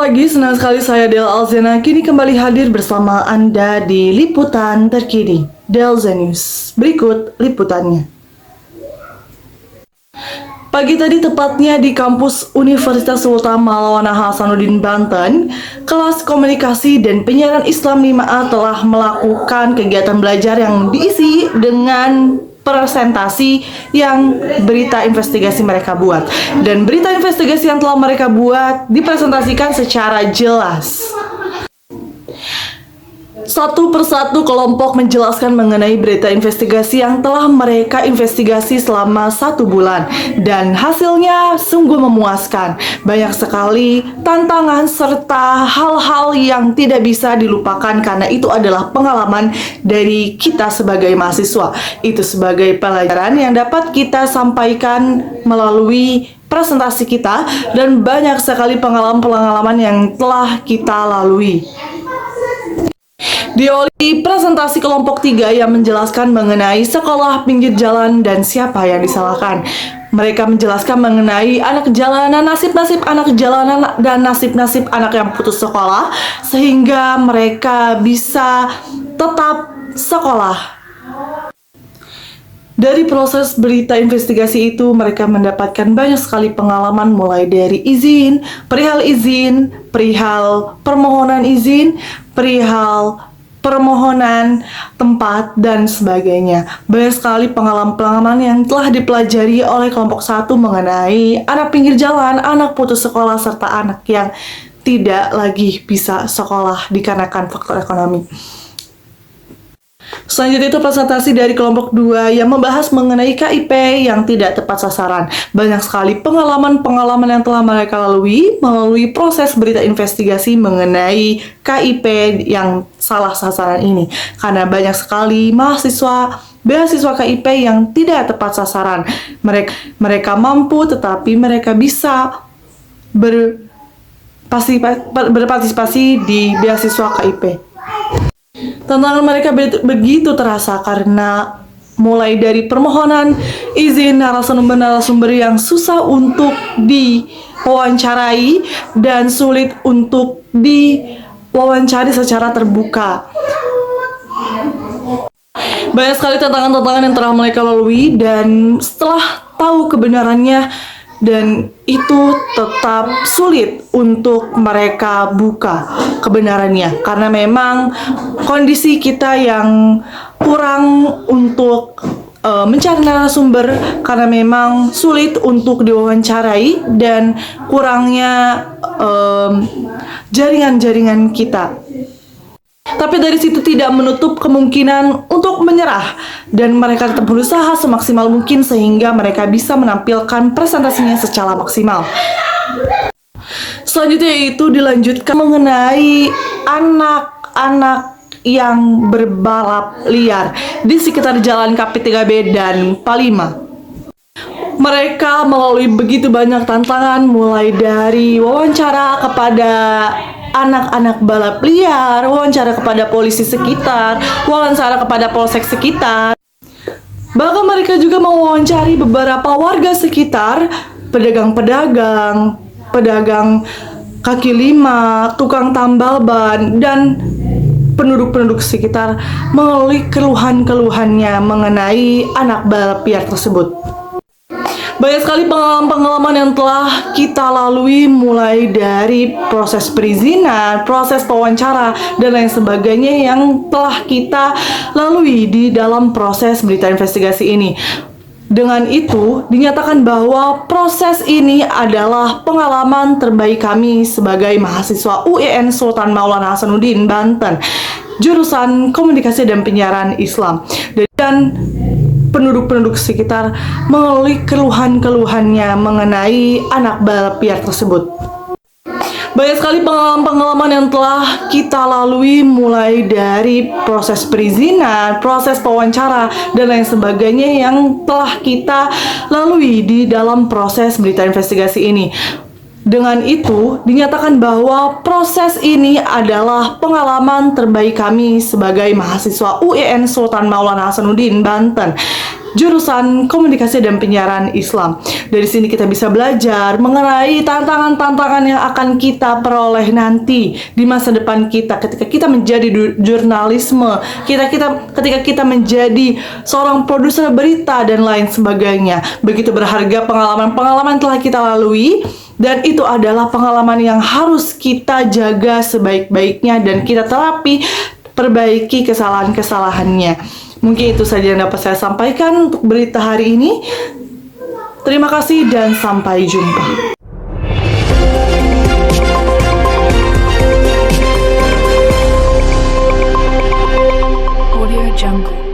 pagi, senang sekali saya Del Alzena kini kembali hadir bersama Anda di Liputan Terkini Delza News. Berikut liputannya. Pagi tadi tepatnya di kampus Universitas Sultan Maulana Hasanuddin Banten, kelas komunikasi dan penyiaran Islam 5A telah melakukan kegiatan belajar yang diisi dengan presentasi yang berita investigasi mereka buat. Dan berita investigasi yang telah mereka buat dipresentasikan secara jelas. Satu persatu kelompok menjelaskan mengenai berita investigasi yang telah mereka investigasi selama 1 bulan. Dan hasilnya sungguh memuaskan. Banyak sekali tantangan serta hal-hal yang tidak bisa dilupakan karena itu adalah pengalaman dari kita sebagai mahasiswa. Itu sebagai pelajaran yang dapat kita sampaikan melalui presentasi kita dan banyak sekali pengalaman-pengalaman yang telah kita lalui. Diawali presentasi kelompok 3 yang menjelaskan mengenai sekolah pinggir jalan dan siapa yang disalahkan. Mereka menjelaskan mengenai anak jalanan, nasib-nasib anak jalanan dan nasib-nasib anak yang putus sekolah sehingga mereka bisa tetap sekolah. Dari proses berita investigasi itu, mereka mendapatkan banyak sekali pengalaman mulai dari izin, perihal permohonan izin, perihal permohonan tempat, dan sebagainya. Banyak sekali pengalaman-pengalaman yang telah dipelajari oleh kelompok 1 mengenai anak pinggir jalan, anak putus sekolah, serta anak yang tidak lagi bisa sekolah dikarenakan faktor ekonomi. Selanjutnya itu presentasi dari kelompok 2 yang membahas mengenai KIP yang tidak tepat sasaran. Banyak sekali pengalaman-pengalaman yang telah mereka lalui melalui proses berita investigasi mengenai KIP yang salah sasaran ini. Karena banyak sekali beasiswa KIP yang tidak tepat sasaran. Mereka mampu tetapi mereka bisa berpartisipasi di beasiswa KIP. Tantangan mereka begitu terasa karena mulai dari permohonan izin narasumber-narasumber yang susah untuk diwawancarai dan sulit untuk diwawancari secara terbuka. Banyak sekali tantangan-tantangan yang telah mereka lalui dan setelah tahu kebenarannya dan itu tetap sulit untuk mereka buka kebenarannya karena memang kondisi kita yang kurang untuk mencari narasumber karena memang sulit untuk diwawancarai dan kurangnya jaringan-jaringan kita. Tapi dari situ tidak menutup kemungkinan untuk menyerah dan mereka tetap berusaha semaksimal mungkin sehingga mereka bisa menampilkan presentasinya secara maksimal. Selanjutnya itu dilanjutkan mengenai anak-anak yang berbalap liar di sekitar Jalan KP3B dan Palima. Mereka melalui begitu banyak tantangan mulai dari wawancara kepada anak-anak balap liar, wawancara kepada polisi sekitar, wawancara kepada polsek sekitar. Bahkan mereka juga mewawancari beberapa warga sekitar, pedagang kaki lima, tukang tambal ban, dan penduduk-penduduk sekitar melalui keluhan-keluhannya mengenai anak balap liar tersebut. Banyak sekali pengalaman-pengalaman yang telah kita lalui mulai dari proses perizinan, proses pewawancara, dan lain sebagainya yang telah kita lalui di dalam proses berita investigasi ini. Dengan itu, dinyatakan bahwa proses ini adalah pengalaman terbaik kami sebagai mahasiswa UIN Sultan Maulana Hasanuddin Banten, jurusan Komunikasi dan Penyiaran Islam. Dan penduduk-penduduk sekitar melalui keluhan-keluhannya mengenai anak balap liar tersebut. Banyak sekali pengalaman-pengalaman yang telah kita lalui mulai dari proses perizinan, proses pewawancara, dan lain sebagainya yang telah kita lalui di dalam proses berita investigasi ini. Dengan itu, dinyatakan bahwa proses ini adalah pengalaman terbaik kami sebagai mahasiswa UIN Sultan Maulana Hasanuddin Banten, jurusan Komunikasi dan Penyiaran Islam. Dari sini kita bisa belajar mengenai tantangan-tantangan yang akan kita peroleh nanti di masa depan kita ketika kita menjadi jurnalisme, ketika kita menjadi seorang produser berita dan lain sebagainya. Begitu berharga pengalaman-pengalaman telah kita lalui, dan itu adalah pengalaman yang harus kita jaga sebaik-baiknya dan kita terapi, perbaiki kesalahan-kesalahannya. Mungkin itu saja yang dapat saya sampaikan untuk berita hari ini. Terima kasih dan sampai jumpa. Audio Jungle.